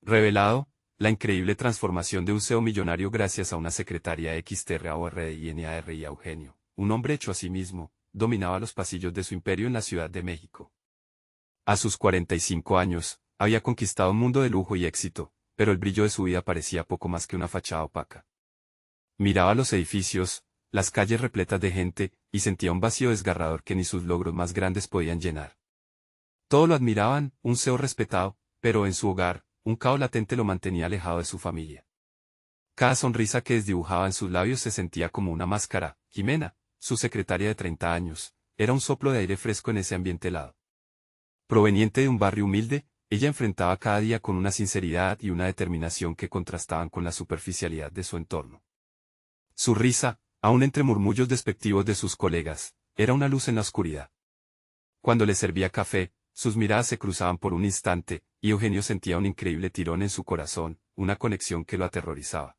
Revelado, la increíble transformación de un CEO millonario gracias a una secretaria XTRAORDINAR y a Eugenio, un hombre hecho a sí mismo, dominaba los pasillos de su imperio en la Ciudad de México. A sus 45 años, había conquistado un mundo de lujo y éxito, pero el brillo de su vida parecía poco más que una fachada opaca. Miraba los edificios, las calles repletas de gente, y sentía un vacío desgarrador que ni sus logros más grandes podían llenar. Todos lo admiraban, un CEO respetado, pero en su hogar, un caos latente lo mantenía alejado de su familia. Cada sonrisa que desdibujaba en sus labios se sentía como una máscara. Jimena, su secretaria de 30 años, era un soplo de aire fresco en ese ambiente helado. Proveniente de un barrio humilde, ella enfrentaba cada día con una sinceridad y una determinación que contrastaban con la superficialidad de su entorno. Su risa, aun entre murmullos despectivos de sus colegas, era una luz en la oscuridad. Cuando le servía café, sus miradas se cruzaban por un instante, y Eugenio sentía un increíble tirón en su corazón, una conexión que lo aterrorizaba.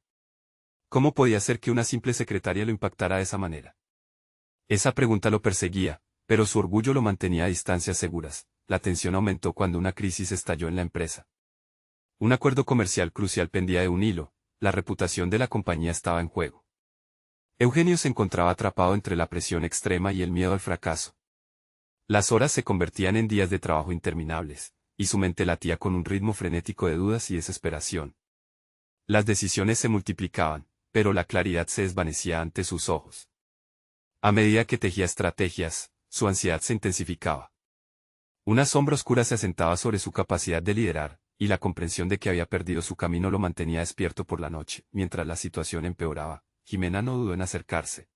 ¿Cómo podía ser que una simple secretaria lo impactara de esa manera? Esa pregunta lo perseguía, pero su orgullo lo mantenía a distancias seguras. La tensión aumentó cuando una crisis estalló en la empresa. Un acuerdo comercial crucial pendía de un hilo, la reputación de la compañía estaba en juego. Eugenio se encontraba atrapado entre la presión extrema y el miedo al fracaso. Las horas se convertían en días de trabajo interminables, y su mente latía con un ritmo frenético de dudas y desesperación. Las decisiones se multiplicaban, pero la claridad se desvanecía ante sus ojos. A medida que tejía estrategias, su ansiedad se intensificaba. Una sombra oscura se asentaba sobre su capacidad de liderar, y la comprensión de que había perdido su camino lo mantenía despierto por la noche. Mientras la situación empeoraba, Jimena no dudó en acercarse.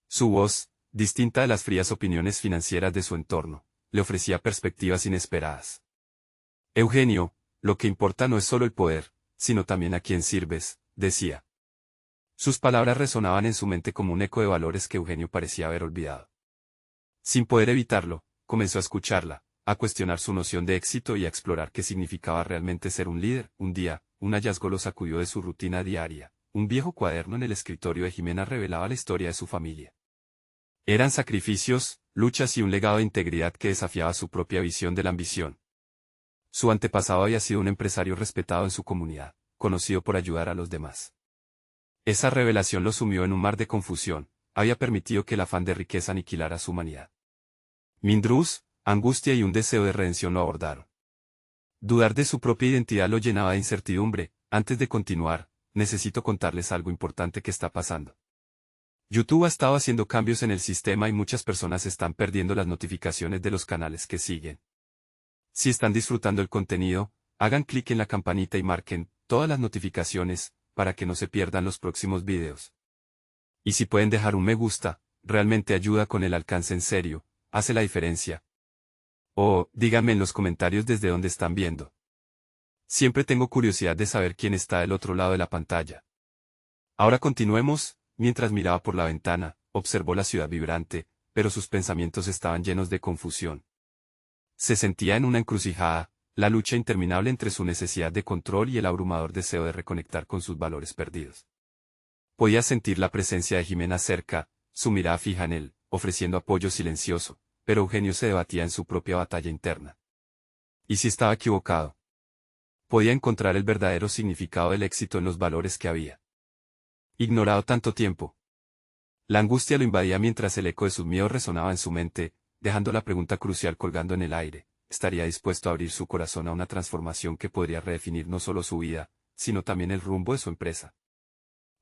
Su voz, distinta de las frías opiniones financieras de su entorno, le ofrecía perspectivas inesperadas. Eugenio, lo que importa no es solo el poder, sino también a quién sirves, decía. Sus palabras resonaban en su mente como un eco de valores que Eugenio parecía haber olvidado. Sin poder evitarlo, comenzó a escucharla, a cuestionar su noción de éxito y a explorar qué significaba realmente ser un líder. Un día, un hallazgo lo sacudió de su rutina diaria. Un viejo cuaderno en el escritorio de Jimena revelaba la historia de su familia. Eran sacrificios, luchas y un legado de integridad que desafiaba su propia visión de la ambición. Su antepasado había sido un empresario respetado en su comunidad, conocido por ayudar a los demás. Esa revelación lo sumió en un mar de confusión, había permitido que el afán de riqueza aniquilara su humanidad. Mindrús, angustia y un deseo de redención lo abordaron. Dudar de su propia identidad lo llenaba de incertidumbre. Antes de continuar, necesito contarles algo importante que está pasando. YouTube ha estado haciendo cambios en el sistema y muchas personas están perdiendo las notificaciones de los canales que siguen. Si están disfrutando el contenido, hagan clic en la campanita y marquen todas las notificaciones, para que no se pierdan los próximos videos. Y si pueden dejar un me gusta, realmente ayuda con el alcance en serio, hace la diferencia. O, díganme en los comentarios desde dónde están viendo. Siempre tengo curiosidad de saber quién está del otro lado de la pantalla. Ahora continuemos. Mientras miraba por la ventana, observó la ciudad vibrante, pero sus pensamientos estaban llenos de confusión. Se sentía en una encrucijada, la lucha interminable entre su necesidad de control y el abrumador deseo de reconectar con sus valores perdidos. Podía sentir la presencia de Jimena cerca, su mirada fija en él, ofreciendo apoyo silencioso, pero Eugenio se debatía en su propia batalla interna. ¿Y si estaba equivocado? Podía encontrar el verdadero significado del éxito en los valores que había ignorado tanto tiempo. La angustia lo invadía mientras el eco de sus miedos resonaba en su mente, dejando la pregunta crucial colgando en el aire. ¿Estaría dispuesto a abrir su corazón a una transformación que podría redefinir no solo su vida, sino también el rumbo de su empresa?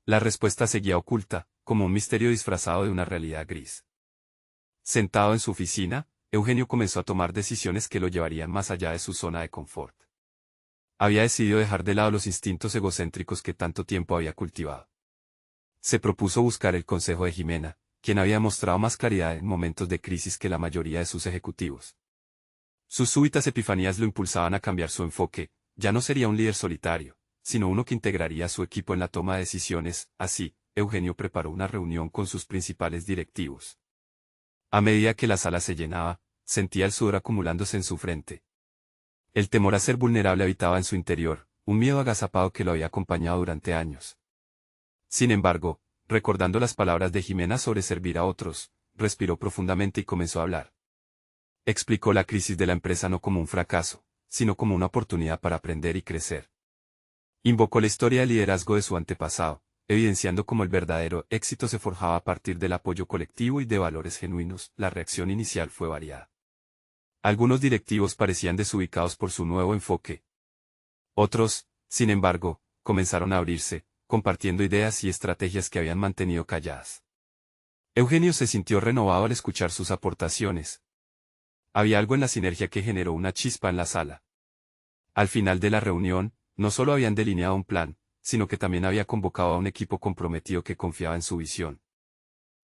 La respuesta seguía oculta, como un misterio disfrazado de una realidad gris. Sentado en su oficina, Eugenio comenzó a tomar decisiones que lo llevarían más allá de su zona de confort. Había decidido dejar de lado los instintos egocéntricos que tanto tiempo había cultivado. Se propuso buscar el consejo de Jimena, quien había mostrado más claridad en momentos de crisis que la mayoría de sus ejecutivos. Sus súbitas epifanías lo impulsaban a cambiar su enfoque. Ya no sería un líder solitario, sino uno que integraría a su equipo en la toma de decisiones. Así, Eugenio preparó una reunión con sus principales directivos. A medida que la sala se llenaba, sentía el sudor acumulándose en su frente. El temor a ser vulnerable habitaba en su interior, un miedo agazapado que lo había acompañado durante años. Sin embargo, recordando las palabras de Jimena sobre servir a otros, respiró profundamente y comenzó a hablar. Explicó la crisis de la empresa no como un fracaso, sino como una oportunidad para aprender y crecer. Invocó la historia de liderazgo de su antepasado, evidenciando cómo el verdadero éxito se forjaba a partir del apoyo colectivo y de valores genuinos. La reacción inicial fue variada. Algunos directivos parecían desubicados por su nuevo enfoque. Otros, sin embargo, comenzaron a abrirse, compartiendo ideas y estrategias que habían mantenido calladas. Eugenio se sintió renovado al escuchar sus aportaciones. Había algo en la sinergia que generó una chispa en la sala. Al final de la reunión, no solo habían delineado un plan, sino que también había convocado a un equipo comprometido que confiaba en su visión.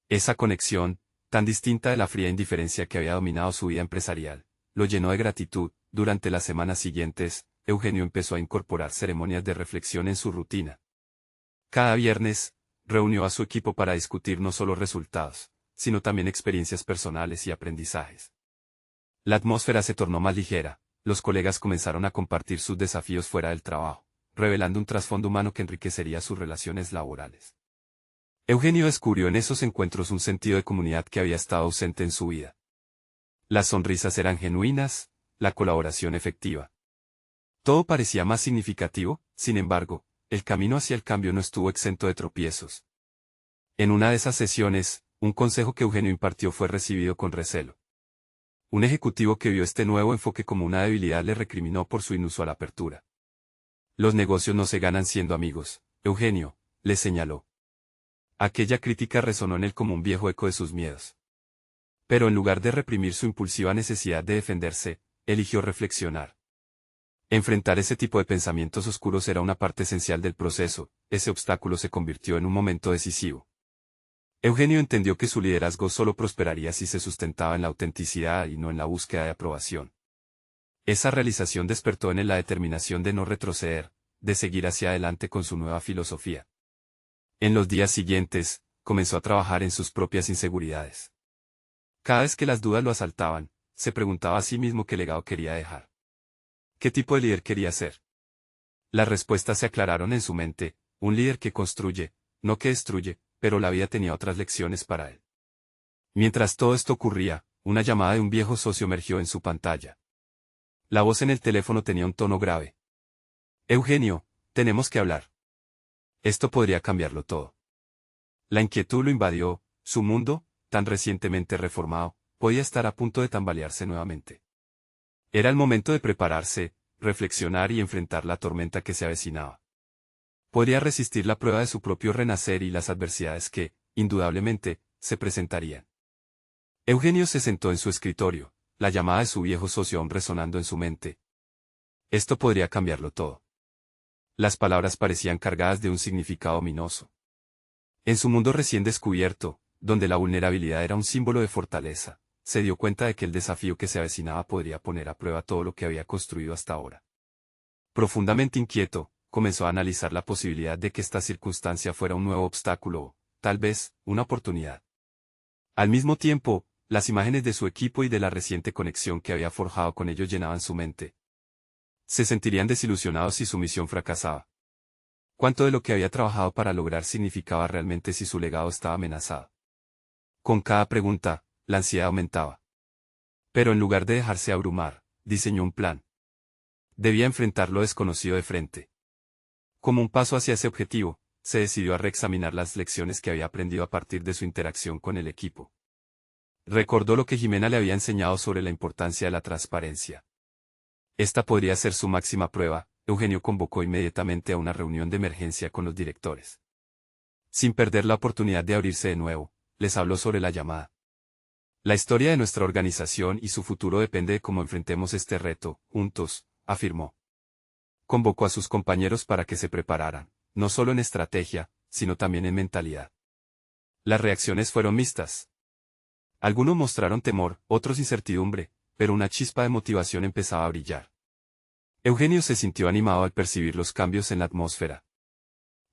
Esa conexión, tan distinta de la fría indiferencia que había dominado su vida empresarial, lo llenó de gratitud. Durante las semanas siguientes, Eugenio empezó a incorporar ceremonias de reflexión en su rutina. Cada viernes, reunió a su equipo para discutir no solo resultados, sino también experiencias personales y aprendizajes. La atmósfera se tornó más ligera, los colegas comenzaron a compartir sus desafíos fuera del trabajo, revelando un trasfondo humano que enriquecería sus relaciones laborales. Eugenio descubrió en esos encuentros un sentido de comunidad que había estado ausente en su vida. Las sonrisas eran genuinas, la colaboración efectiva. Todo parecía más significativo, sin embargo, el camino hacia el cambio no estuvo exento de tropiezos. En una de esas sesiones, un consejo que Eugenio impartió fue recibido con recelo. Un ejecutivo que vio este nuevo enfoque como una debilidad le recriminó por su inusual apertura. Los negocios no se ganan siendo amigos, Eugenio, le señaló. Aquella crítica resonó en él como un viejo eco de sus miedos. Pero en lugar de reprimir su impulsiva necesidad de defenderse, eligió reflexionar. Enfrentar ese tipo de pensamientos oscuros era una parte esencial del proceso. Ese obstáculo se convirtió en un momento decisivo. Eugenio entendió que su liderazgo solo prosperaría si se sustentaba en la autenticidad y no en la búsqueda de aprobación. Esa realización despertó en él la determinación de no retroceder, de seguir hacia adelante con su nueva filosofía. En los días siguientes, comenzó a trabajar en sus propias inseguridades. Cada vez que las dudas lo asaltaban, se preguntaba a sí mismo qué legado quería dejar. ¿Qué tipo de líder quería ser? Las respuestas se aclararon en su mente: un líder que construye, no que destruye, pero la vida tenía otras lecciones para él. Mientras todo esto ocurría, una llamada de un viejo socio emergió en su pantalla. La voz en el teléfono tenía un tono grave. Eugenio, tenemos que hablar. Esto podría cambiarlo todo. La inquietud lo invadió, su mundo, tan recientemente reformado, podía estar a punto de tambalearse nuevamente. Era el momento de prepararse, reflexionar y enfrentar la tormenta que se avecinaba. Podría resistir la prueba de su propio renacer y las adversidades que, indudablemente, se presentarían. Eugenio se sentó en su escritorio, la llamada de su viejo socio aún resonando en su mente. Esto podría cambiarlo todo. Las palabras parecían cargadas de un significado ominoso. En su mundo recién descubierto, donde la vulnerabilidad era un símbolo de fortaleza, se dio cuenta de que el desafío que se avecinaba podría poner a prueba todo lo que había construido hasta ahora. Profundamente inquieto, comenzó a analizar la posibilidad de que esta circunstancia fuera un nuevo obstáculo o, tal vez, una oportunidad. Al mismo tiempo, las imágenes de su equipo y de la reciente conexión que había forjado con ellos llenaban su mente. Se sentirían desilusionados si su misión fracasaba. ¿Cuánto de lo que había trabajado para lograr significaba realmente si su legado estaba amenazado? Con cada pregunta, la ansiedad aumentaba. Pero en lugar de dejarse abrumar, diseñó un plan. Debía enfrentar lo desconocido de frente. Como un paso hacia ese objetivo, se decidió a reexaminar las lecciones que había aprendido a partir de su interacción con el equipo. Recordó lo que Jimena le había enseñado sobre la importancia de la transparencia. Esta podría ser su máxima prueba. Eugenio convocó inmediatamente a una reunión de emergencia con los directores. Sin perder la oportunidad de abrirse de nuevo, les habló sobre la llamada. La historia de nuestra organización y su futuro depende de cómo enfrentemos este reto, juntos, afirmó. Convocó a sus compañeros para que se prepararan, no solo en estrategia, sino también en mentalidad. Las reacciones fueron mixtas. Algunos mostraron temor, otros incertidumbre, pero una chispa de motivación empezaba a brillar. Eugenio se sintió animado al percibir los cambios en la atmósfera.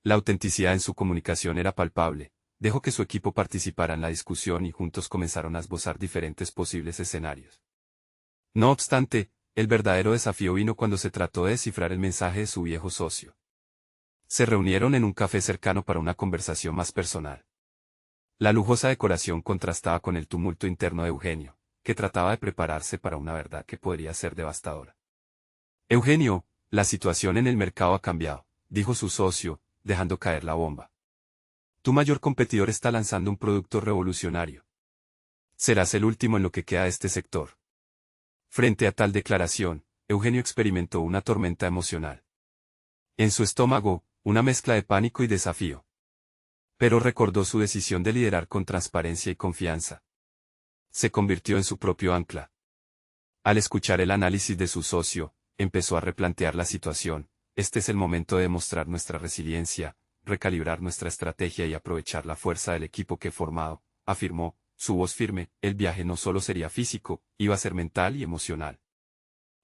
La autenticidad en su comunicación era palpable. Dejó que su equipo participara en la discusión y juntos comenzaron a esbozar diferentes posibles escenarios. No obstante, el verdadero desafío vino cuando se trató de descifrar el mensaje de su viejo socio. Se reunieron en un café cercano para una conversación más personal. La lujosa decoración contrastaba con el tumulto interno de Eugenio, que trataba de prepararse para una verdad que podría ser devastadora. Eugenio, la situación en el mercado ha cambiado, dijo su socio, dejando caer la bomba. Tu mayor competidor está lanzando un producto revolucionario. Serás el último en lo que queda de este sector. Frente a tal declaración, Eugenio experimentó una tormenta emocional. En su estómago, una mezcla de pánico y desafío. Pero recordó su decisión de liderar con transparencia y confianza. Se convirtió en su propio ancla. Al escuchar el análisis de su socio, empezó a replantear la situación. Este es el momento de demostrar nuestra resiliencia, recalibrar nuestra estrategia y aprovechar la fuerza del equipo que he formado, afirmó, su voz firme. El viaje no solo sería físico, iba a ser mental y emocional.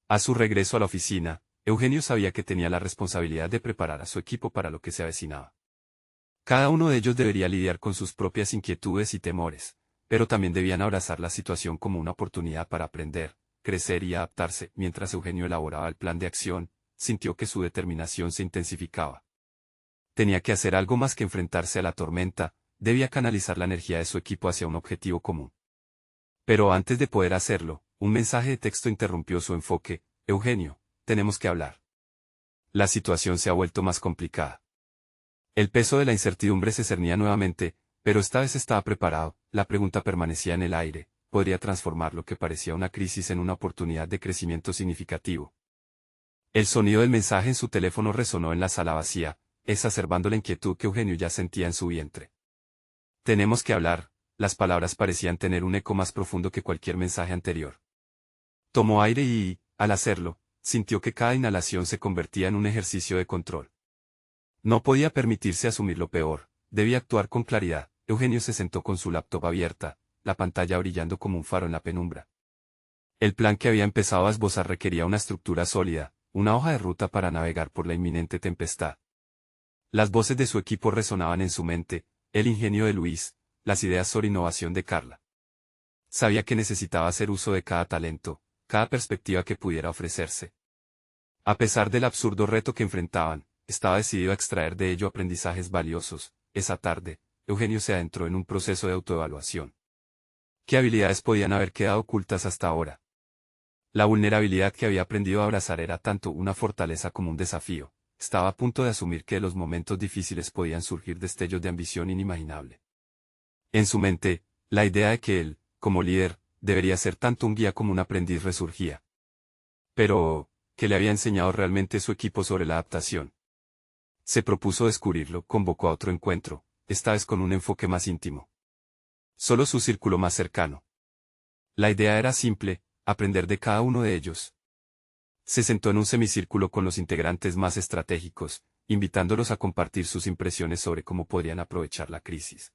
A su regreso a la oficina, Eugenio sabía que tenía la responsabilidad de preparar a su equipo para lo que se avecinaba. Cada uno de ellos debería lidiar con sus propias inquietudes y temores, pero también debían abrazar la situación como una oportunidad para aprender, crecer y adaptarse. Mientras Eugenio elaboraba el plan de acción, sintió que su determinación se intensificaba. Tenía que hacer algo más que enfrentarse a la tormenta, debía canalizar la energía de su equipo hacia un objetivo común. Pero antes de poder hacerlo, un mensaje de texto interrumpió su enfoque. Eugenio, tenemos que hablar. La situación se ha vuelto más complicada. El peso de la incertidumbre se cernía nuevamente, pero esta vez estaba preparado. La pregunta permanecía en el aire. ¿Podría transformar lo que parecía una crisis en una oportunidad de crecimiento significativo? El sonido del mensaje en su teléfono resonó en la sala vacía, exacerbando la inquietud que Eugenio ya sentía en su vientre. Tenemos que hablar. Las palabras parecían tener un eco más profundo que cualquier mensaje anterior. Tomó aire y, al hacerlo, sintió que cada inhalación se convertía en un ejercicio de control. No podía permitirse asumir lo peor, debía actuar con claridad. Eugenio se sentó con su laptop abierta, la pantalla brillando como un faro en la penumbra. El plan que había empezado a esbozar requería una estructura sólida, una hoja de ruta para navegar por la inminente tempestad. Las voces de su equipo resonaban en su mente, el ingenio de Luis, las ideas sobre innovación de Carla. Sabía que necesitaba hacer uso de cada talento, cada perspectiva que pudiera ofrecerse. A pesar del absurdo reto que enfrentaban, estaba decidido a extraer de ello aprendizajes valiosos. Esa tarde, Eugenio se adentró en un proceso de autoevaluación. ¿Qué habilidades podían haber quedado ocultas hasta ahora? La vulnerabilidad que había aprendido a abrazar era tanto una fortaleza como un desafío. Estaba a punto de asumir que de los momentos difíciles podían surgir destellos de ambición inimaginable. En su mente, la idea de que él, como líder, debería ser tanto un guía como un aprendiz resurgía. Pero, ¿qué le había enseñado realmente su equipo sobre la adaptación? Se propuso descubrirlo, convocó a otro encuentro, esta vez con un enfoque más íntimo. Solo su círculo más cercano. La idea era simple, aprender de cada uno de ellos. Se sentó en un semicírculo con los integrantes más estratégicos, invitándolos a compartir sus impresiones sobre cómo podrían aprovechar la crisis.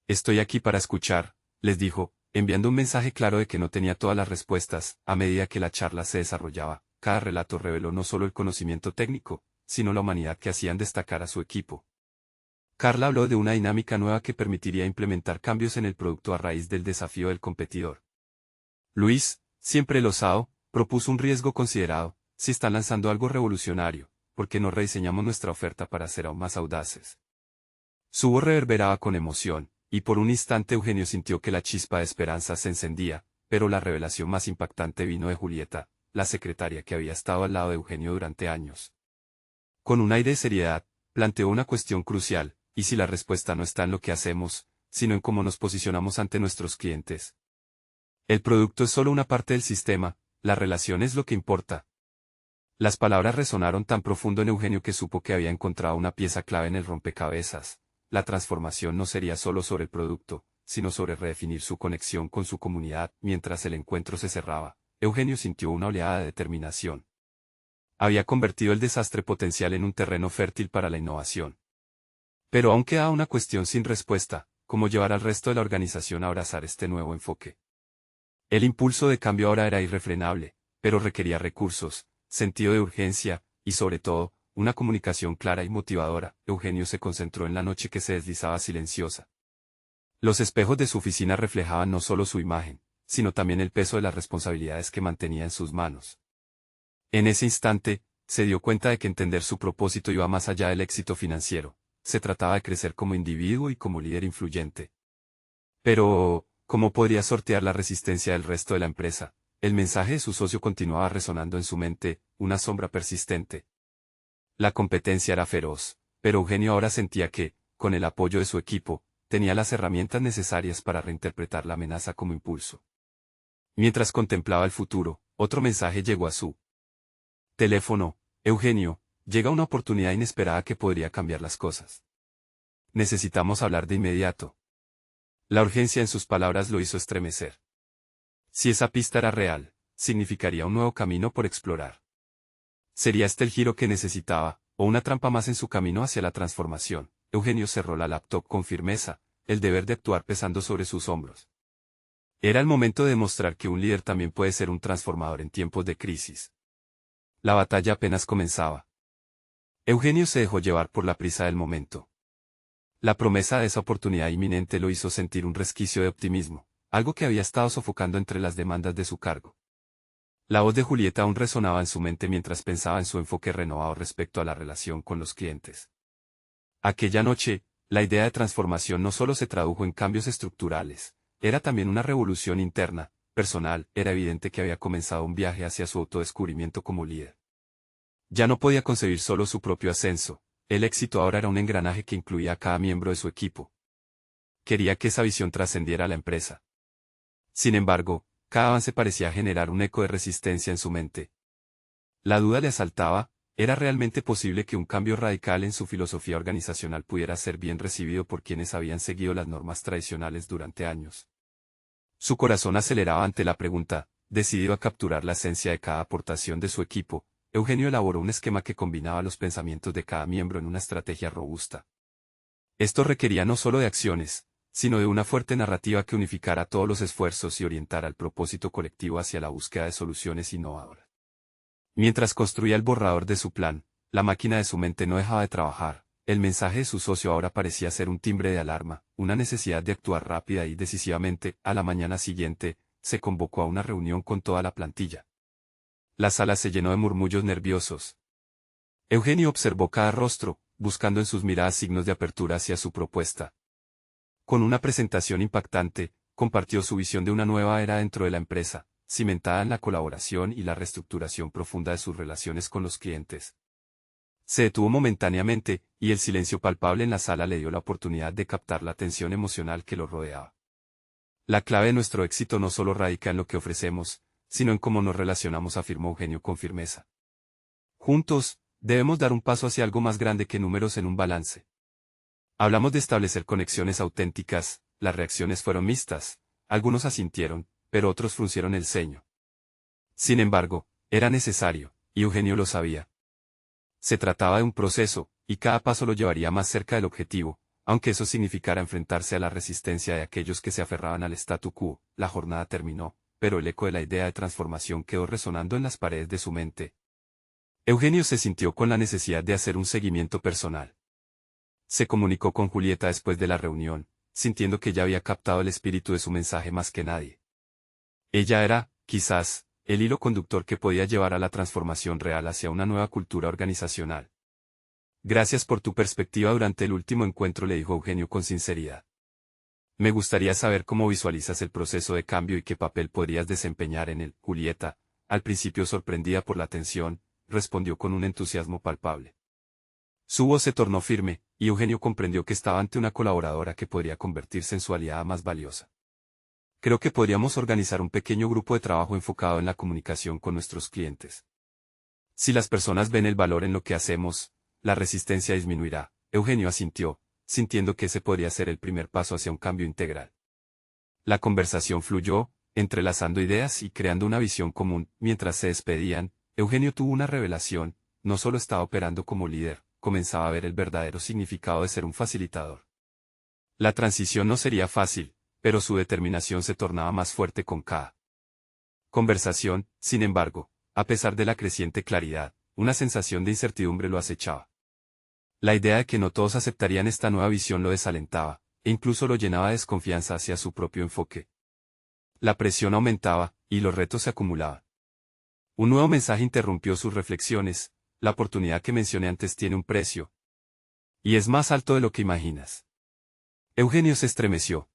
Estoy aquí para escuchar, les dijo, enviando un mensaje claro de que no tenía todas las respuestas. A medida que la charla se desarrollaba, cada relato reveló no solo el conocimiento técnico, sino la humanidad que hacían destacar a su equipo. Carla habló de una dinámica nueva que permitiría implementar cambios en el producto a raíz del desafío del competidor. Luis, siempre el osado, propuso un riesgo considerado. Si están lanzando algo revolucionario, ¿por qué no rediseñamos nuestra oferta para ser aún más audaces? Su voz reverberaba con emoción, y por un instante Eugenio sintió que la chispa de esperanza se encendía, pero la revelación más impactante vino de Julieta, la secretaria que había estado al lado de Eugenio durante años. Con un aire de seriedad, planteó una cuestión crucial: ¿y si la respuesta no está en lo que hacemos, sino en cómo nos posicionamos ante nuestros clientes? El producto es solo una parte del sistema, la relación es lo que importa. Las palabras resonaron tan profundo en Eugenio que supo que había encontrado una pieza clave en el rompecabezas. La transformación no sería solo sobre el producto, sino sobre redefinir su conexión con su comunidad. Mientras el encuentro se cerraba, Eugenio sintió una oleada de determinación. Había convertido el desastre potencial en un terreno fértil para la innovación. Pero aún quedaba una cuestión sin respuesta: ¿cómo llevar al resto de la organización a abrazar este nuevo enfoque? El impulso de cambio ahora era irrefrenable, pero requería recursos, sentido de urgencia, y sobre todo, una comunicación clara y motivadora. Eugenio se concentró en la noche que se deslizaba silenciosa. Los espejos de su oficina reflejaban no solo su imagen, sino también el peso de las responsabilidades que mantenía en sus manos. En ese instante, se dio cuenta de que entender su propósito iba más allá del éxito financiero. Se trataba de crecer como individuo y como líder influyente. Pero, ¿cómo podría sortear la resistencia del resto de la empresa? El mensaje de su socio continuaba resonando en su mente, una sombra persistente. La competencia era feroz, pero Eugenio ahora sentía que, con el apoyo de su equipo, tenía las herramientas necesarias para reinterpretar la amenaza como impulso. Mientras contemplaba el futuro, otro mensaje llegó a su teléfono. Eugenio, llega una oportunidad inesperada que podría cambiar las cosas. Necesitamos hablar de inmediato. La urgencia en sus palabras lo hizo estremecer. Si esa pista era real, significaría un nuevo camino por explorar. ¿Sería este el giro que necesitaba, o una trampa más en su camino hacia la transformación? Eugenio cerró la laptop con firmeza, el deber de actuar pesando sobre sus hombros. Era el momento de demostrar que un líder también puede ser un transformador en tiempos de crisis. La batalla apenas comenzaba. Eugenio se dejó llevar por la prisa del momento. La promesa de esa oportunidad inminente lo hizo sentir un resquicio de optimismo, algo que había estado sofocando entre las demandas de su cargo. La voz de Julieta aún resonaba en su mente mientras pensaba en su enfoque renovado respecto a la relación con los clientes. Aquella noche, la idea de transformación no solo se tradujo en cambios estructurales, era también una revolución interna, personal. Era evidente que había comenzado un viaje hacia su autodescubrimiento como líder. Ya no podía concebir solo su propio ascenso, el éxito ahora era un engranaje que incluía a cada miembro de su equipo. Quería que esa visión trascendiera a la empresa. Sin embargo, cada avance parecía generar un eco de resistencia en su mente. La duda le asaltaba, ¿era realmente posible que un cambio radical en su filosofía organizacional pudiera ser bien recibido por quienes habían seguido las normas tradicionales durante años? Su corazón aceleraba ante la pregunta, decidido a capturar la esencia de cada aportación de su equipo. Eugenio elaboró un esquema que combinaba los pensamientos de cada miembro en una estrategia robusta. Esto requería no solo de acciones, sino de una fuerte narrativa que unificara todos los esfuerzos y orientara el propósito colectivo hacia la búsqueda de soluciones innovadoras. Mientras construía el borrador de su plan, la máquina de su mente no dejaba de trabajar. El mensaje de su socio ahora parecía ser un timbre de alarma, una necesidad de actuar rápida y decisivamente. A la mañana siguiente, se convocó a una reunión con toda la plantilla. La sala se llenó de murmullos nerviosos. Eugenio observó cada rostro, buscando en sus miradas signos de apertura hacia su propuesta. Con una presentación impactante, compartió su visión de una nueva era dentro de la empresa, cimentada en la colaboración y la reestructuración profunda de sus relaciones con los clientes. Se detuvo momentáneamente, y el silencio palpable en la sala le dio la oportunidad de captar la tensión emocional que lo rodeaba. La clave de nuestro éxito no solo radica en lo que ofrecemos, sino en cómo nos relacionamos, afirmó Eugenio con firmeza. Juntos, debemos dar un paso hacia algo más grande que números en un balance. Hablamos de establecer conexiones auténticas. Las reacciones fueron mixtas, algunos asintieron, pero otros fruncieron el ceño. Sin embargo, era necesario, y Eugenio lo sabía. Se trataba de un proceso, y cada paso lo llevaría más cerca del objetivo, aunque eso significara enfrentarse a la resistencia de aquellos que se aferraban al statu quo. La jornada terminó, pero el eco de la idea de transformación quedó resonando en las paredes de su mente. Eugenio se sintió con la necesidad de hacer un seguimiento personal. Se comunicó con Julieta después de la reunión, sintiendo que ya había captado el espíritu de su mensaje más que nadie. Ella era, quizás, el hilo conductor que podía llevar a la transformación real hacia una nueva cultura organizacional. Gracias por tu perspectiva durante el último encuentro, le dijo Eugenio con sinceridad. Me gustaría saber cómo visualizas el proceso de cambio y qué papel podrías desempeñar en él. Julieta, al principio sorprendida por la tensión, respondió con un entusiasmo palpable. Su voz se tornó firme, y Eugenio comprendió que estaba ante una colaboradora que podría convertirse en su aliada más valiosa. Creo que podríamos organizar un pequeño grupo de trabajo enfocado en la comunicación con nuestros clientes. Si las personas ven el valor en lo que hacemos, la resistencia disminuirá. Eugenio asintió, sintiendo que ese podría ser el primer paso hacia un cambio integral. La conversación fluyó, entrelazando ideas y creando una visión común. Mientras se despedían, Eugenio tuvo una revelación: no solo estaba operando como líder, comenzaba a ver el verdadero significado de ser un facilitador. La transición no sería fácil, pero su determinación se tornaba más fuerte con cada conversación. Sin embargo, a pesar de la creciente claridad, una sensación de incertidumbre lo acechaba. La idea de que no todos aceptarían esta nueva visión lo desalentaba, e incluso lo llenaba de desconfianza hacia su propio enfoque. La presión aumentaba, y los retos se acumulaban. Un nuevo mensaje interrumpió sus reflexiones: la oportunidad que mencioné antes tiene un precio. Y es más alto de lo que imaginas. Eugenio se estremeció.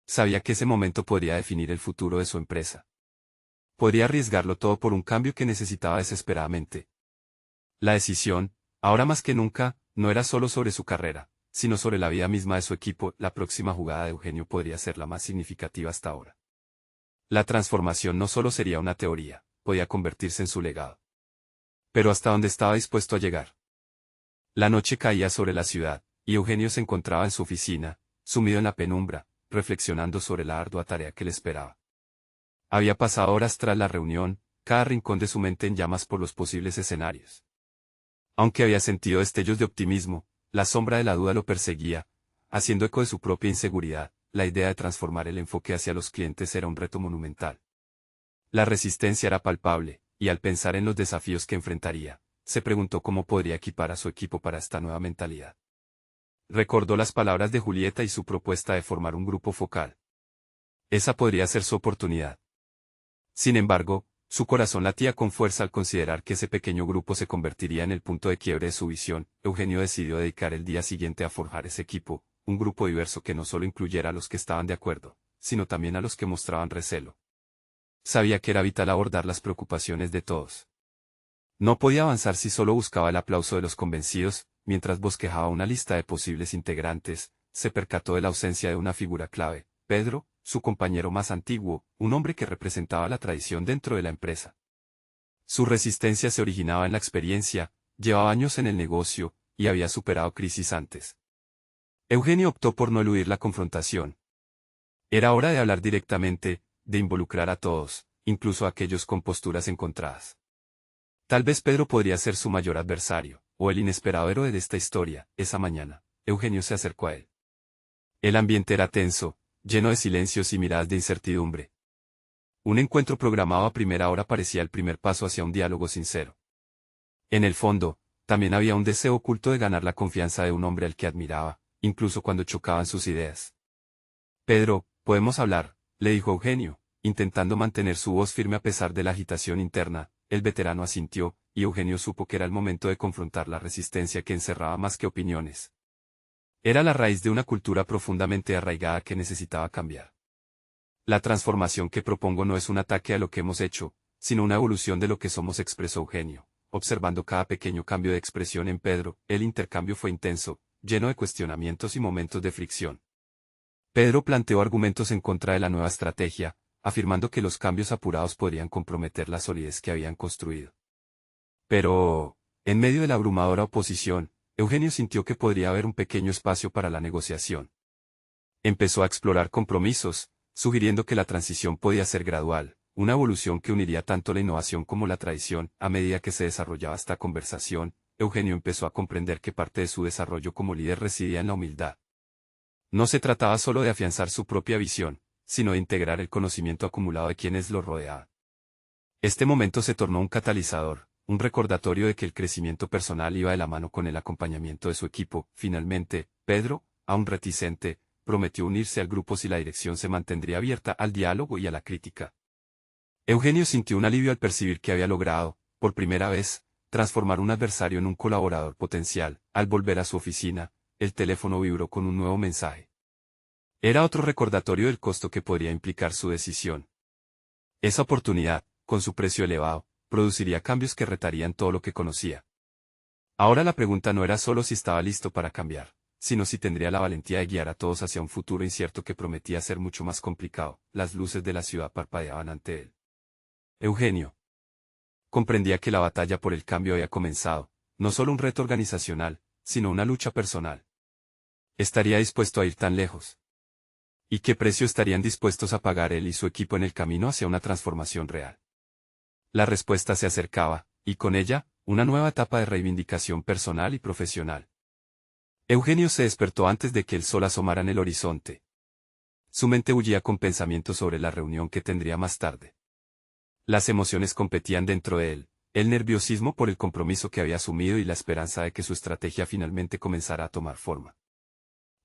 Sabía que ese momento podría definir el futuro de su empresa. Podría arriesgarlo todo por un cambio que necesitaba desesperadamente. La decisión, Ahora más que nunca, no era solo sobre su carrera, sino sobre la vida misma de su equipo. La próxima jugada de Eugenio podría ser la más significativa hasta ahora. La transformación no solo sería una teoría, podía convertirse en su legado. Pero hasta dónde estaba dispuesto a llegar. La noche caía sobre la ciudad, y Eugenio se encontraba en su oficina, sumido en la penumbra, reflexionando sobre la ardua tarea que le esperaba. Había pasado horas tras la reunión, cada rincón de su mente en llamas por los posibles escenarios. Aunque había sentido destellos de optimismo, la sombra de la duda lo perseguía, haciendo eco de su propia inseguridad. La idea de transformar el enfoque hacia los clientes era un reto monumental. La resistencia era palpable, y al pensar en los desafíos que enfrentaría, se preguntó cómo podría equipar a su equipo para esta nueva mentalidad. Recordó las palabras de Julieta y su propuesta de formar un grupo focal. Esa podría ser su oportunidad. Sin embargo, su corazón latía con fuerza al considerar que ese pequeño grupo se convertiría en el punto de quiebre de su visión. Eugenio decidió dedicar el día siguiente a forjar ese equipo, un grupo diverso que no solo incluyera a los que estaban de acuerdo, sino también a los que mostraban recelo. Sabía que era vital abordar las preocupaciones de todos. No podía avanzar si solo buscaba el aplauso de los convencidos. Mientras bosquejaba una lista de posibles integrantes, se percató de la ausencia de una figura clave, Pedro, su compañero más antiguo, un hombre que representaba la tradición dentro de la empresa. Su resistencia se originaba en la experiencia, llevaba años en el negocio, y había superado crisis antes. Eugenio optó por no eludir la confrontación. Era hora de hablar directamente, de involucrar a todos, incluso a aquellos con posturas encontradas. Tal vez Pedro podría ser su mayor adversario, o el inesperado héroe de esta historia. Esa mañana, Eugenio se acercó a él. El ambiente era tenso, lleno de silencios y miradas de incertidumbre. Un encuentro programado a primera hora parecía el primer paso hacia un diálogo sincero. En el fondo, también había un deseo oculto de ganar la confianza de un hombre al que admiraba, incluso cuando chocaban sus ideas. Pedro, podemos hablar, le dijo Eugenio, intentando mantener su voz firme a pesar de la agitación interna. El veterano asintió, y Eugenio supo que era el momento de confrontar la resistencia que encerraba más que opiniones. Era la raíz de una cultura profundamente arraigada que necesitaba cambiar. La transformación que propongo no es un ataque a lo que hemos hecho, sino una evolución de lo que somos, expresó Eugenio, observando cada pequeño cambio de expresión en Pedro. El intercambio fue intenso, lleno de cuestionamientos y momentos de fricción. Pedro planteó argumentos en contra de la nueva estrategia, afirmando que los cambios apurados podrían comprometer la solidez que habían construido. Pero, en medio de la abrumadora oposición, Eugenio sintió que podría haber un pequeño espacio para la negociación. Empezó a explorar compromisos, sugiriendo que la transición podía ser gradual, una evolución que uniría tanto la innovación como la tradición. A medida que se desarrollaba esta conversación, Eugenio empezó a comprender que parte de su desarrollo como líder residía en la humildad. No se trataba solo de afianzar su propia visión, sino de integrar el conocimiento acumulado de quienes lo rodeaban. Este momento se tornó un catalizador, un recordatorio de que el crecimiento personal iba de la mano con el acompañamiento de su equipo. Finalmente, Pedro, aún reticente, prometió unirse al grupo si la dirección se mantendría abierta al diálogo y a la crítica. Eugenio sintió un alivio al percibir que había logrado, por primera vez, transformar un adversario en un colaborador potencial. Al volver a su oficina, el teléfono vibró con un nuevo mensaje. Era otro recordatorio del costo que podría implicar su decisión. Esa oportunidad, con su precio elevado, produciría cambios que retarían todo lo que conocía. Ahora la pregunta no era solo si estaba listo para cambiar, sino si tendría la valentía de guiar a todos hacia un futuro incierto que prometía ser mucho más complicado. Las luces de la ciudad parpadeaban ante él. Eugenio comprendía que la batalla por el cambio había comenzado, no solo un reto organizacional, sino una lucha personal. ¿Estaría dispuesto a ir tan lejos? ¿Y qué precio estarían dispuestos a pagar él y su equipo en el camino hacia una transformación real? La respuesta se acercaba, y con ella, una nueva etapa de reivindicación personal y profesional. Eugenio se despertó antes de que el sol asomara en el horizonte. Su mente bullía con pensamientos sobre la reunión que tendría más tarde. Las emociones competían dentro de él, el nerviosismo por el compromiso que había asumido y la esperanza de que su estrategia finalmente comenzara a tomar forma.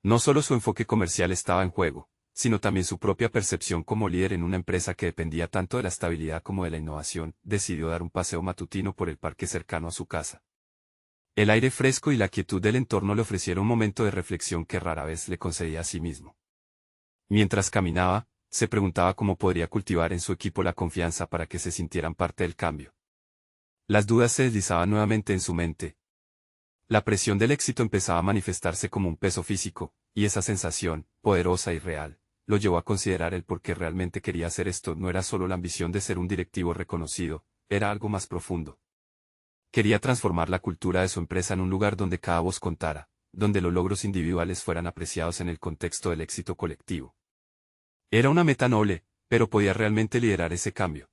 No solo su enfoque comercial estaba en juego, sino también su propia percepción como líder en una empresa que dependía tanto de la estabilidad como de la innovación. Decidió dar un paseo matutino por el parque cercano a su casa. El aire fresco y la quietud del entorno le ofrecieron un momento de reflexión que rara vez le concedía a sí mismo. Mientras caminaba, se preguntaba cómo podría cultivar en su equipo la confianza para que se sintieran parte del cambio. Las dudas se deslizaban nuevamente en su mente. La presión del éxito empezaba a manifestarse como un peso físico, y esa sensación, poderosa y real, lo llevó a considerar el por qué realmente quería hacer esto. No era solo la ambición de ser un directivo reconocido, era algo más profundo. Quería transformar la cultura de su empresa en un lugar donde cada voz contara, donde los logros individuales fueran apreciados en el contexto del éxito colectivo. Era una meta noble, pero podía realmente liderar ese cambio.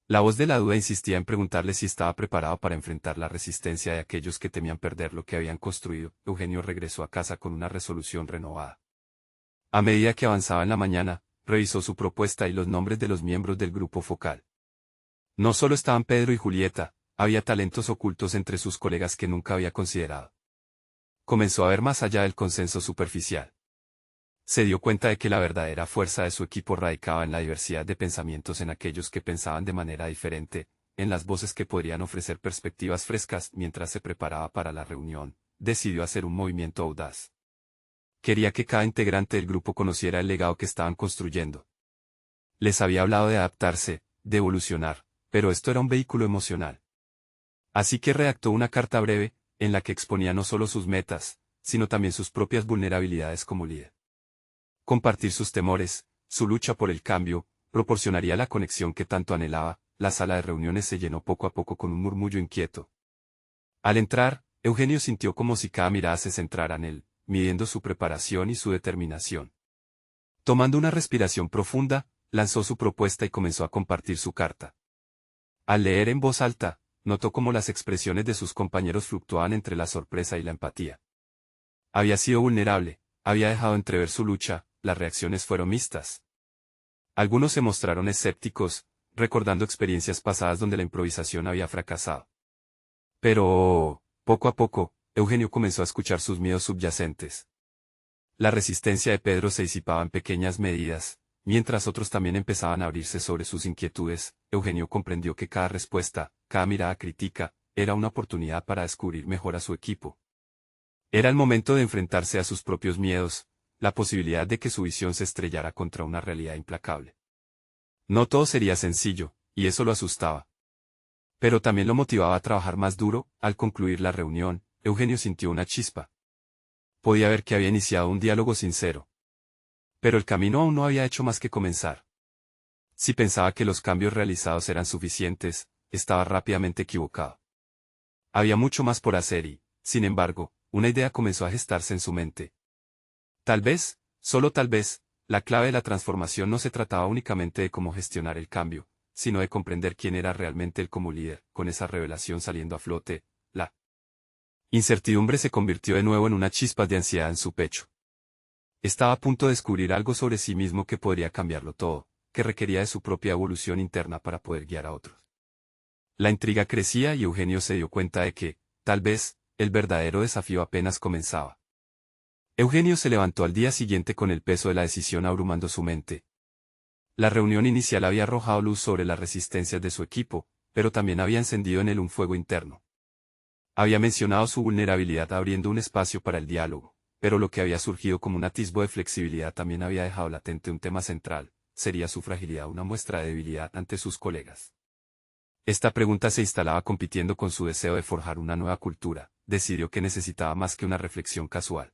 La voz de la duda insistía en preguntarle si estaba preparado para enfrentar la resistencia de aquellos que temían perder lo que habían construido. Eugenio regresó a casa con una resolución renovada. A medida que avanzaba en la mañana, revisó su propuesta y los nombres de los miembros del grupo focal. No solo estaban Pedro y Julieta, había talentos ocultos entre sus colegas que nunca había considerado. Comenzó a ver más allá del consenso superficial. Se dio cuenta de que la verdadera fuerza de su equipo radicaba en la diversidad de pensamientos, en aquellos que pensaban de manera diferente, en las voces que podrían ofrecer perspectivas frescas. Mientras se preparaba para la reunión, decidió hacer un movimiento audaz. Quería que cada integrante del grupo conociera el legado que estaban construyendo. Les había hablado de adaptarse, de evolucionar, pero esto era un vehículo emocional. Así que redactó una carta breve, en la que exponía no solo sus metas, sino también sus propias vulnerabilidades como líder. Compartir sus temores, su lucha por el cambio, proporcionaría la conexión que tanto anhelaba. La sala de reuniones se llenó poco a poco con un murmullo inquieto. Al entrar, Eugenio sintió como si cada mirada se centrara en él, midiendo su preparación y su determinación. Tomando una respiración profunda, lanzó su propuesta y comenzó a compartir su carta. Al leer en voz alta, notó cómo las expresiones de sus compañeros fluctuaban entre la sorpresa y la empatía. Había sido vulnerable, había dejado entrever su lucha. Las reacciones fueron mixtas. Algunos se mostraron escépticos, recordando experiencias pasadas donde la improvisación había fracasado. Pero, poco a poco, Eugenio comenzó a escuchar sus miedos subyacentes. La resistencia de Pedro se disipaba en pequeñas medidas, mientras otros también empezaban a abrirse sobre sus inquietudes. Eugenio comprendió que cada respuesta, cada mirada crítica, era una oportunidad para descubrir mejor a su equipo. Era el momento de enfrentarse a sus propios miedos, la posibilidad de que su visión se estrellara contra una realidad implacable. No todo sería sencillo, y eso lo asustaba. Pero también lo motivaba a trabajar más duro. Al concluir la reunión, Eugenio sintió una chispa. Podía ver que había iniciado un diálogo sincero. Pero el camino aún no había hecho más que comenzar. Si pensaba que los cambios realizados eran suficientes, estaba rápidamente equivocado. Había mucho más por hacer y, sin embargo, una idea comenzó a gestarse en su mente. Tal vez, solo tal vez, la clave de la transformación no se trataba únicamente de cómo gestionar el cambio, sino de comprender quién era realmente él como líder. Con esa revelación saliendo a flote, la incertidumbre se convirtió de nuevo en una chispa de ansiedad en su pecho. Estaba a punto de descubrir algo sobre sí mismo que podría cambiarlo todo, que requería de su propia evolución interna para poder guiar a otros. La intriga crecía y Eugenio se dio cuenta de que, tal vez, el verdadero desafío apenas comenzaba. Eugenio se levantó al día siguiente con el peso de la decisión abrumando su mente. La reunión inicial había arrojado luz sobre las resistencias de su equipo, pero también había encendido en él un fuego interno. Había mencionado su vulnerabilidad abriendo un espacio para el diálogo, pero lo que había surgido como un atisbo de flexibilidad también había dejado latente un tema central: ¿sería su fragilidad una muestra de debilidad ante sus colegas? Esta pregunta se instalaba compitiendo con su deseo de forjar una nueva cultura. Decidió que necesitaba más que una reflexión casual.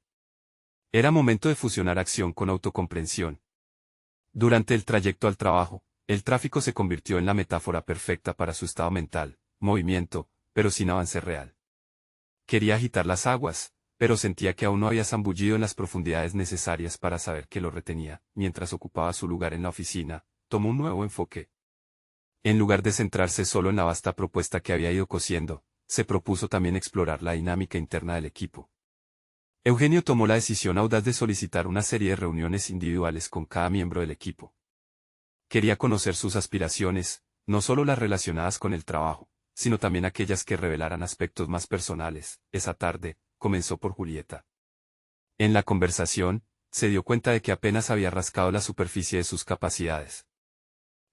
Era momento de fusionar acción con autocomprensión. Durante el trayecto al trabajo, el tráfico se convirtió en la metáfora perfecta para su estado mental: movimiento, pero sin avance real. Quería agitar las aguas, pero sentía que aún no había zambullido en las profundidades necesarias para saber qué lo retenía. Mientras ocupaba su lugar en la oficina, tomó un nuevo enfoque. En lugar de centrarse solo en la vasta propuesta que había ido cosiendo, se propuso también explorar la dinámica interna del equipo. Eugenio tomó la decisión audaz de solicitar una serie de reuniones individuales con cada miembro del equipo. Quería conocer sus aspiraciones, no solo las relacionadas con el trabajo, sino también aquellas que revelaran aspectos más personales. Esa tarde, comenzó por Julieta. En la conversación, se dio cuenta de que apenas había rascado la superficie de sus capacidades.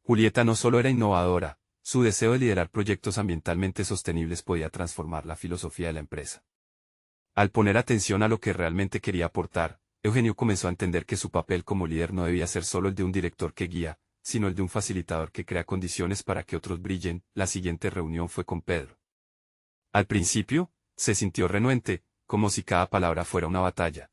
Julieta no solo era innovadora, su deseo de liderar proyectos ambientalmente sostenibles podía transformar la filosofía de la empresa. Al poner atención a lo que realmente quería aportar, Eugenio comenzó a entender que su papel como líder no debía ser solo el de un director que guía, sino el de un facilitador que crea condiciones para que otros brillen. La siguiente reunión fue con Pedro. Al principio, se sintió renuente, como si cada palabra fuera una batalla.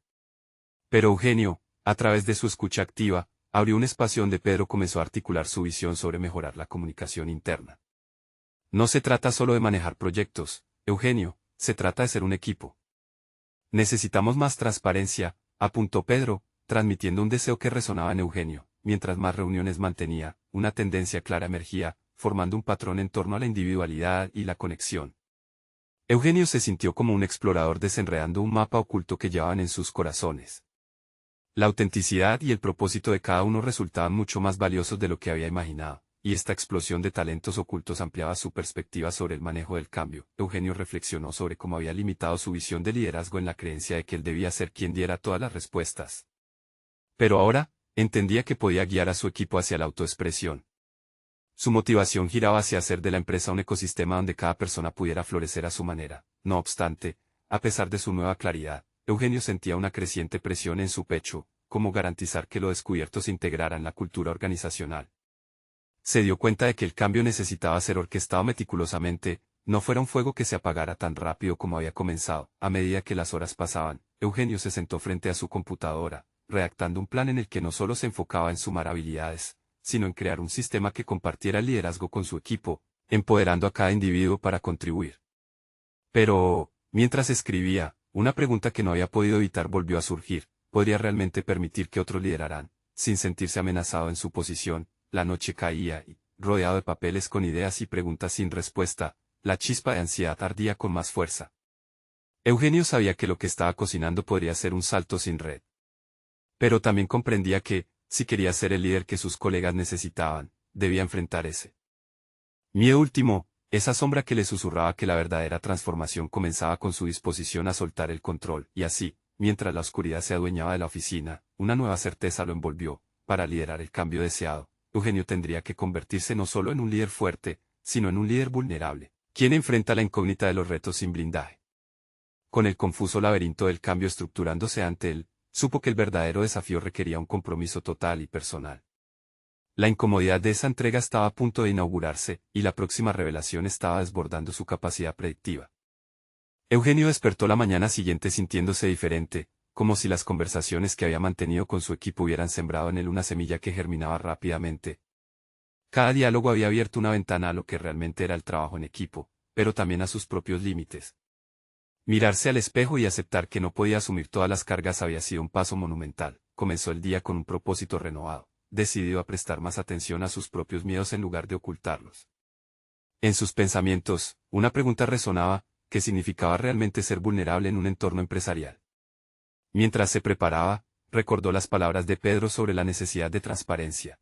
Pero Eugenio, a través de su escucha activa, abrió un espacio donde Pedro comenzó a articular su visión sobre mejorar la comunicación interna. No se trata solo de manejar proyectos, Eugenio, se trata de ser un equipo. Necesitamos más transparencia, apuntó Pedro, transmitiendo un deseo que resonaba en Eugenio. Mientras más reuniones mantenía, una tendencia clara emergía, formando un patrón en torno a la individualidad y la conexión. Eugenio se sintió como un explorador desenredando un mapa oculto que llevaban en sus corazones. La autenticidad y el propósito de cada uno resultaban mucho más valiosos de lo que había imaginado, y esta explosión de talentos ocultos ampliaba su perspectiva sobre el manejo del cambio. Eugenio reflexionó sobre cómo había limitado su visión de liderazgo en la creencia de que él debía ser quien diera todas las respuestas. Pero ahora, entendía que podía guiar a su equipo hacia la autoexpresión. Su motivación giraba hacia hacer de la empresa un ecosistema donde cada persona pudiera florecer a su manera. No obstante, a pesar de su nueva claridad, Eugenio sentía una creciente presión en su pecho, como garantizar que lo descubierto se integrara en la cultura organizacional. Se dio cuenta de que el cambio necesitaba ser orquestado meticulosamente, no fuera un fuego que se apagara tan rápido como había comenzado. A medida que las horas pasaban, Eugenio se sentó frente a su computadora, redactando un plan en el que no solo se enfocaba en sumar habilidades, sino en crear un sistema que compartiera el liderazgo con su equipo, empoderando a cada individuo para contribuir. Pero, mientras escribía, una pregunta que no había podido evitar volvió a surgir: ¿podría realmente permitir que otros lideraran, sin sentirse amenazado en su posición? La noche caía y, rodeado de papeles con ideas y preguntas sin respuesta, la chispa de ansiedad ardía con más fuerza. Eugenio sabía que lo que estaba cocinando podría ser un salto sin red. Pero también comprendía que, si quería ser el líder que sus colegas necesitaban, debía enfrentar ese miedo último, esa sombra que le susurraba que la verdadera transformación comenzaba con su disposición a soltar el control. Y así, mientras la oscuridad se adueñaba de la oficina, una nueva certeza lo envolvió: para liderar el cambio deseado, Eugenio tendría que convertirse no solo en un líder fuerte, sino en un líder vulnerable, quien enfrenta la incógnita de los retos sin blindaje. Con el confuso laberinto del cambio estructurándose ante él, supo que el verdadero desafío requería un compromiso total y personal. La incomodidad de esa entrega estaba a punto de inaugurarse, y la próxima revelación estaba desbordando su capacidad predictiva. Eugenio despertó la mañana siguiente sintiéndose diferente, como si las conversaciones que había mantenido con su equipo hubieran sembrado en él una semilla que germinaba rápidamente. Cada diálogo había abierto una ventana a lo que realmente era el trabajo en equipo, pero también a sus propios límites. Mirarse al espejo y aceptar que no podía asumir todas las cargas había sido un paso monumental. Comenzó el día con un propósito renovado, decidido a prestar más atención a sus propios miedos en lugar de ocultarlos. En sus pensamientos, una pregunta resonaba: ¿qué significaba realmente ser vulnerable en un entorno empresarial? Mientras se preparaba, recordó las palabras de Pedro sobre la necesidad de transparencia.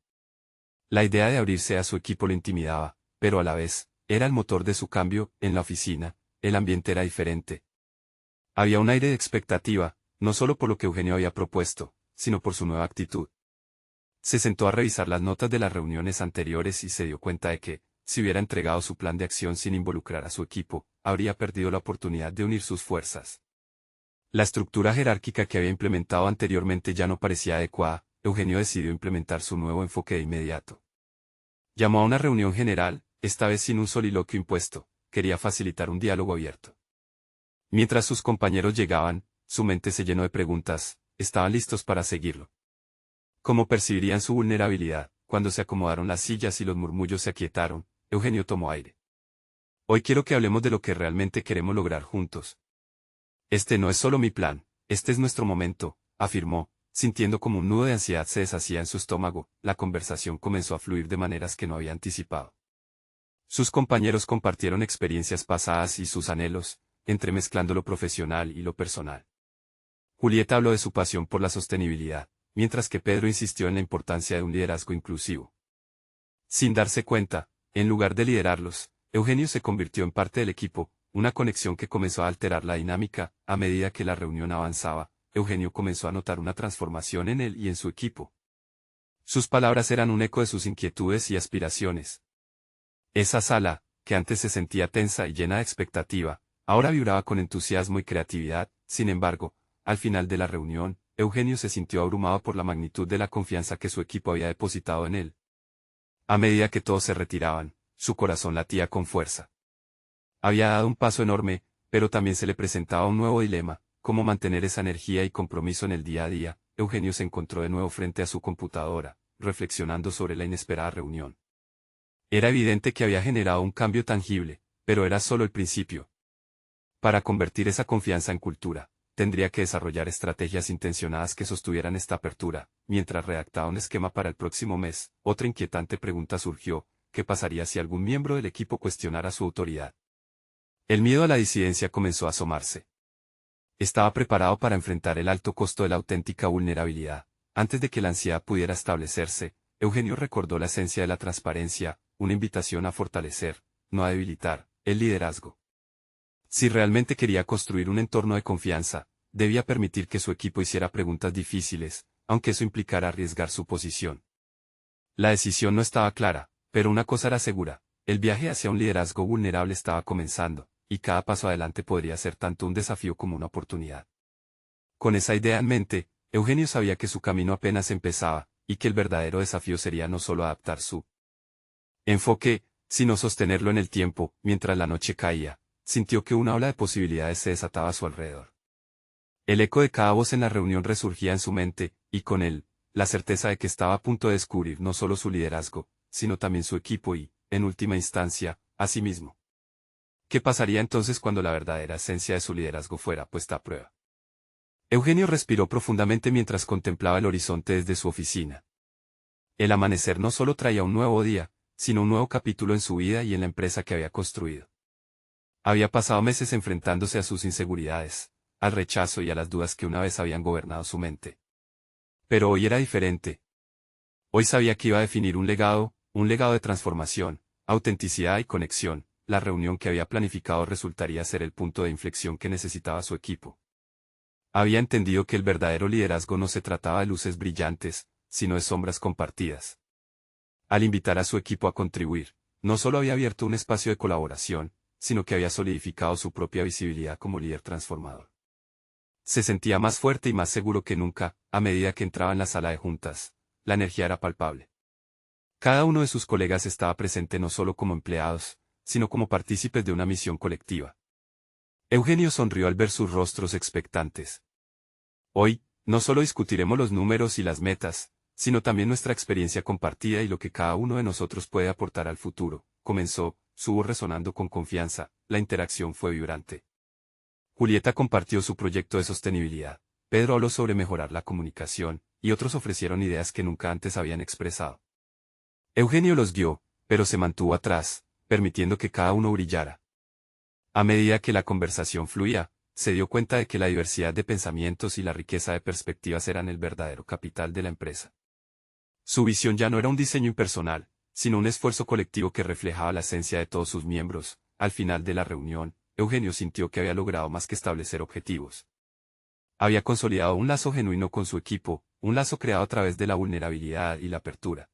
La idea de abrirse a su equipo lo intimidaba, pero a la vez, era el motor de su cambio. En la oficina, el ambiente era diferente. Había un aire de expectativa, no solo por lo que Eugenio había propuesto, sino por su nueva actitud. Se sentó a revisar las notas de las reuniones anteriores y se dio cuenta de que, si hubiera entregado su plan de acción sin involucrar a su equipo, habría perdido la oportunidad de unir sus fuerzas. La estructura jerárquica que había implementado anteriormente ya no parecía adecuada. Eugenio decidió implementar su nuevo enfoque de inmediato. Llamó a una reunión general, esta vez sin un soliloquio impuesto. Quería facilitar un diálogo abierto. Mientras sus compañeros llegaban, su mente se llenó de preguntas. Estaban listos para seguirlo. ¿Cómo percibirían su vulnerabilidad? Cuando se acomodaron las sillas y los murmullos se aquietaron, Eugenio tomó aire. Hoy quiero que hablemos de lo que realmente queremos lograr juntos. Este no es solo mi plan, este es nuestro momento, afirmó, sintiendo como un nudo de ansiedad se deshacía en su estómago. La conversación comenzó a fluir de maneras que no había anticipado. Sus compañeros compartieron experiencias pasadas y sus anhelos, entremezclando lo profesional y lo personal. Julieta habló de su pasión por la sostenibilidad, mientras que Pedro insistió en la importancia de un liderazgo inclusivo. Sin darse cuenta, en lugar de liderarlos, Eugenio se convirtió en parte del equipo, una conexión que comenzó a alterar la dinámica. A medida que la reunión avanzaba, Eugenio comenzó a notar una transformación en él y en su equipo. Sus palabras eran un eco de sus inquietudes y aspiraciones. Esa sala, que antes se sentía tensa y llena de expectativa, ahora vibraba con entusiasmo y creatividad. Sin embargo, al final de la reunión, Eugenio se sintió abrumado por la magnitud de la confianza que su equipo había depositado en él. A medida que todos se retiraban, su corazón latía con fuerza. Había dado un paso enorme, pero también se le presentaba un nuevo dilema: cómo mantener esa energía y compromiso en el día a día. Eugenio se encontró de nuevo frente a su computadora, reflexionando sobre la inesperada reunión. Era evidente que había generado un cambio tangible, pero era solo el principio. Para convertir esa confianza en cultura, tendría que desarrollar estrategias intencionadas que sostuvieran esta apertura. Mientras redactaba un esquema para el próximo mes, otra inquietante pregunta surgió: ¿qué pasaría si algún miembro del equipo cuestionara su autoridad? El miedo a la disidencia comenzó a asomarse. Estaba preparado para enfrentar el alto costo de la auténtica vulnerabilidad. Antes de que la ansiedad pudiera establecerse, Eugenio recordó la esencia de la transparencia, una invitación a fortalecer, no a debilitar, el liderazgo. Si realmente quería construir un entorno de confianza, debía permitir que su equipo hiciera preguntas difíciles, aunque eso implicara arriesgar su posición. La decisión no estaba clara, pero una cosa era segura: el viaje hacia un liderazgo vulnerable estaba comenzando, y cada paso adelante podría ser tanto un desafío como una oportunidad. Con esa idea en mente, Eugenio sabía que su camino apenas empezaba, y que el verdadero desafío sería no solo adaptar su enfoque, sino sostenerlo en el tiempo. Mientras la noche caía, sintió que una ola de posibilidades se desataba a su alrededor. El eco de cada voz en la reunión resurgía en su mente, y con él, la certeza de que estaba a punto de descubrir no solo su liderazgo, sino también su equipo y, en última instancia, a sí mismo. ¿Qué pasaría entonces cuando la verdadera esencia de su liderazgo fuera puesta a prueba? Eugenio respiró profundamente mientras contemplaba el horizonte desde su oficina. El amanecer no solo traía un nuevo día, sino un nuevo capítulo en su vida y en la empresa que había construido. Había pasado meses enfrentándose a sus inseguridades, al rechazo y a las dudas que una vez habían gobernado su mente. Pero hoy era diferente. Hoy sabía que iba a definir un legado de transformación, autenticidad y conexión. La reunión que había planificado resultaría ser el punto de inflexión que necesitaba su equipo. Había entendido que el verdadero liderazgo no se trataba de luces brillantes, sino de sombras compartidas. Al invitar a su equipo a contribuir, no solo había abierto un espacio de colaboración, sino que había solidificado su propia visibilidad como líder transformador. Se sentía más fuerte y más seguro que nunca. A medida que entraba en la sala de juntas, la energía era palpable. Cada uno de sus colegas estaba presente no solo como empleados, sino como partícipes de una misión colectiva. Eugenio sonrió al ver sus rostros expectantes. Hoy, no solo discutiremos los números y las metas, sino también nuestra experiencia compartida y lo que cada uno de nosotros puede aportar al futuro, comenzó, su voz resonando con confianza. La interacción fue vibrante. Julieta compartió su proyecto de sostenibilidad, Pedro habló sobre mejorar la comunicación, y otros ofrecieron ideas que nunca antes habían expresado. Eugenio los guió, pero se mantuvo atrás, permitiendo que cada uno brillara. A medida que la conversación fluía, se dio cuenta de que la diversidad de pensamientos y la riqueza de perspectivas eran el verdadero capital de la empresa. Su visión ya no era un diseño impersonal, sino un esfuerzo colectivo que reflejaba la esencia de todos sus miembros. Al final de la reunión, Eugenio sintió que había logrado más que establecer objetivos. Había consolidado un lazo genuino con su equipo, un lazo creado a través de la vulnerabilidad y la apertura.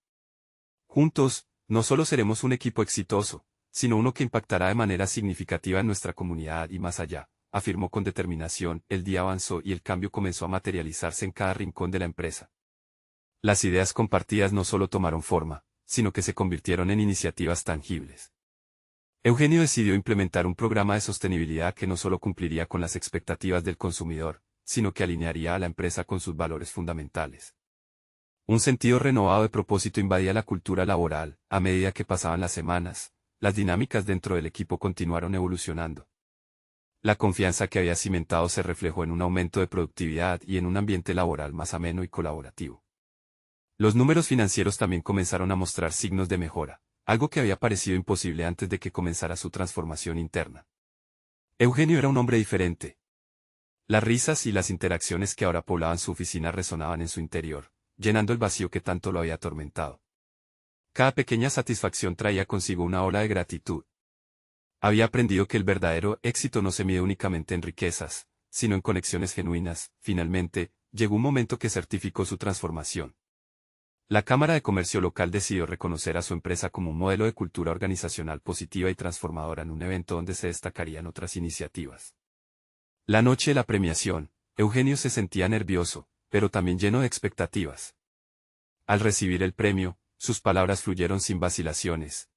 Juntos, no solo seremos un equipo exitoso, sino uno que impactará de manera significativa en nuestra comunidad y más allá, afirmó con determinación. El día avanzó y el cambio comenzó a materializarse en cada rincón de la empresa. Las ideas compartidas no solo tomaron forma, sino que se convirtieron en iniciativas tangibles. Eugenio decidió implementar un programa de sostenibilidad que no solo cumpliría con las expectativas del consumidor, sino que alinearía a la empresa con sus valores fundamentales. Un sentido renovado de propósito invadía la cultura laboral. A medida que pasaban las semanas, las dinámicas dentro del equipo continuaron evolucionando. La confianza que había cimentado se reflejó en un aumento de productividad y en un ambiente laboral más ameno y colaborativo. Los números financieros también comenzaron a mostrar signos de mejora, algo que había parecido imposible antes de que comenzara su transformación interna. Eugenio era un hombre diferente. Las risas y las interacciones que ahora poblaban su oficina resonaban en su interior, llenando el vacío que tanto lo había atormentado. Cada pequeña satisfacción traía consigo una ola de gratitud. Había aprendido que el verdadero éxito no se mide únicamente en riquezas, sino en conexiones genuinas. Finalmente, llegó un momento que certificó su transformación. La Cámara de Comercio local decidió reconocer a su empresa como un modelo de cultura organizacional positiva y transformadora en un evento donde se destacarían otras iniciativas. La noche de la premiación, Eugenio se sentía nervioso, pero también lleno de expectativas. Al recibir el premio, sus palabras fluyeron sin vacilaciones.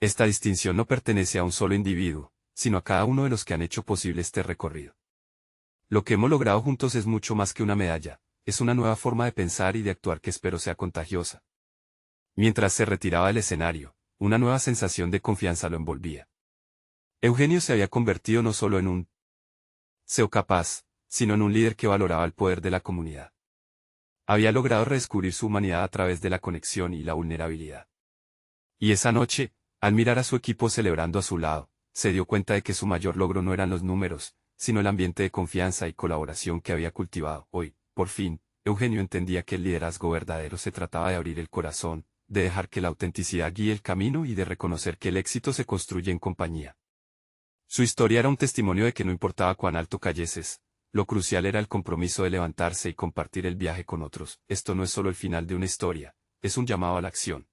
Esta distinción no pertenece a un solo individuo, sino a cada uno de los que han hecho posible este recorrido. Lo que hemos logrado juntos es mucho más que una medalla, es una nueva forma de pensar y de actuar que espero sea contagiosa. Mientras se retiraba del escenario, una nueva sensación de confianza lo envolvía. Eugenio se había convertido no solo en un CEO capaz, sino en un líder que valoraba el poder de la comunidad. Había logrado redescubrir su humanidad a través de la conexión y la vulnerabilidad. Y esa noche, al mirar a su equipo celebrando a su lado, se dio cuenta de que su mayor logro no eran los números, sino el ambiente de confianza y colaboración que había cultivado. Hoy, por fin, Eugenio entendía que el liderazgo verdadero se trataba de abrir el corazón, de dejar que la autenticidad guíe el camino y de reconocer que el éxito se construye en compañía. Su historia era un testimonio de que no importaba cuán alto cayeses, lo crucial era el compromiso de levantarse y compartir el viaje con otros. Esto no es solo el final de una historia, es un llamado a la acción.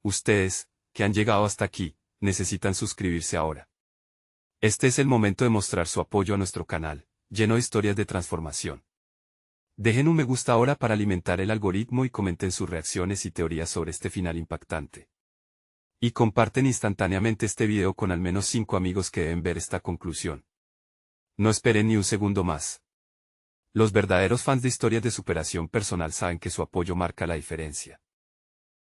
Ustedes, que han llegado hasta aquí, necesitan suscribirse ahora. Este es el momento de mostrar su apoyo a nuestro canal, lleno de historias de transformación. Dejen un me gusta ahora para alimentar el algoritmo y comenten sus reacciones y teorías sobre este final impactante. Y comparten instantáneamente este video con al menos 5 amigos que deben ver esta conclusión. No esperen ni un segundo más. Los verdaderos fans de historias de superación personal saben que su apoyo marca la diferencia.